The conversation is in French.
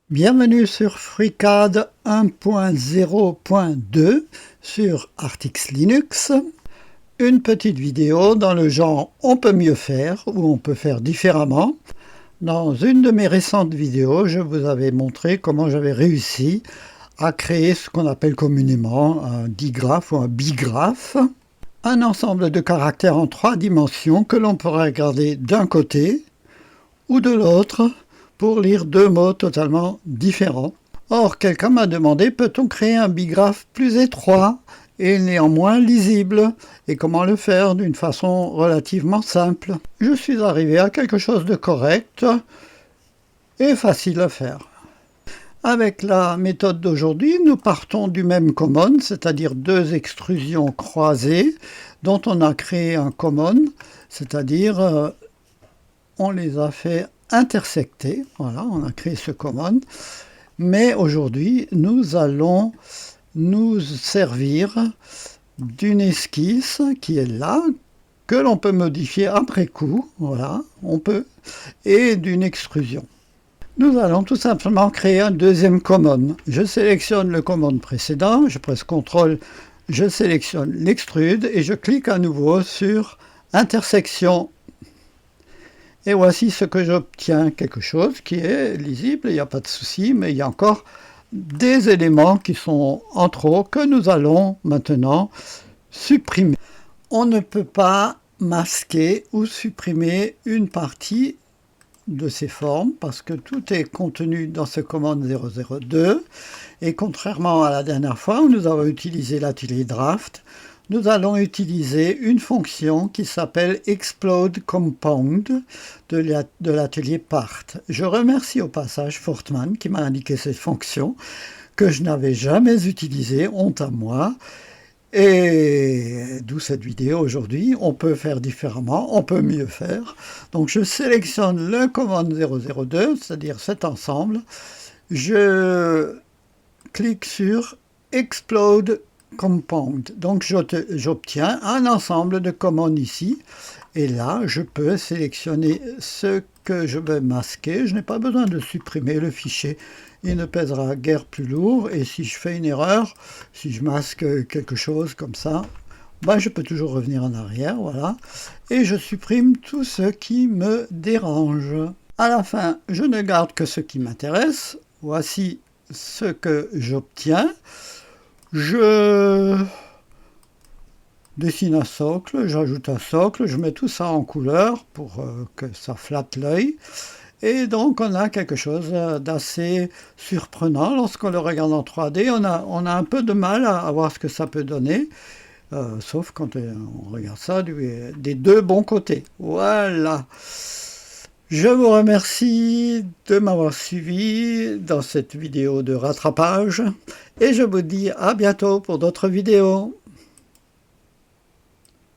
Bienvenue sur FreeCAD 1.0.2 sur Artix Linux. Une petite vidéo dans le genre on peut mieux faire ou on peut faire différemment. Dans une de mes récentes vidéos, je vous avais montré comment j'avais réussi à créer ce qu'on appelle communément un digraphe ou un bigraphe. Un ensemble de caractères en 3 dimensions que l'on pourrait regarder d'un côté ou de l'autre pour lire 2 mots totalement différents. Or, quelqu'un m'a demandé, peut-on créer un bigraphe plus étroit et néanmoins lisible, et comment le faire d'une façon relativement simple? Je suis arrivé à quelque chose de correct et facile à faire. Avec la méthode d'aujourd'hui, nous partons du même common, c'est-à-dire 2 extrusions croisées dont on a créé un common, c'est-à-dire on les a fait intersecter. Voilà, on a créé ce common. Mais aujourd'hui, nous allons nous servir d'une esquisse qui est là, que l'on peut modifier après coup. Voilà, on peut. Et d'une extrusion. Nous allons tout simplement créer un deuxième common. Je sélectionne le common précédent, je presse CTRL, je sélectionne l'extrude et je clique à nouveau sur intersection. Et voici ce que j'obtiens, quelque chose qui est lisible, il n'y a pas de souci, mais il y a encore des éléments qui sont en trop que nous allons maintenant supprimer. On ne peut pas masquer ou supprimer une partie de ces formes parce que tout est contenu dans ce command 002 et contrairement à la dernière fois où nous avons utilisé l'atelier draft, nous allons utiliser une fonction qui s'appelle Explode Compound de l'atelier Part. Je remercie au passage Fortman qui m'a indiqué cette fonction que je n'avais jamais utilisée, honte à moi. Et d'où cette vidéo aujourd'hui, on peut faire différemment, on peut mieux faire. Donc je sélectionne le command 002, c'est-à-dire cet ensemble. Je clique sur Explode Compound. Donc j'obtiens un ensemble de commandes ici. Et là, je peux sélectionner ce que je veux masquer. Je n'ai pas besoin de supprimer le fichier. Il ne pèsera guère plus lourd. Et si je fais une erreur, si je masque quelque chose comme ça, ben je peux toujours revenir en arrière. Voilà. Et je supprime tout ce qui me dérange. À la fin, je ne garde que ce qui m'intéresse. Voici ce que j'obtiens. Je dessine un socle, j'ajoute un socle, je mets tout ça en couleur pour que ça flatte l'œil. Et donc on a quelque chose d'assez surprenant. Lorsqu'on le regarde en 3D, on a un peu de mal à voir ce que ça peut donner. Sauf quand on regarde ça des 2 bons côtés. Voilà. Je vous remercie de m'avoir suivi dans cette vidéo de rattrapage. Et je vous dis à bientôt pour d'autres vidéos.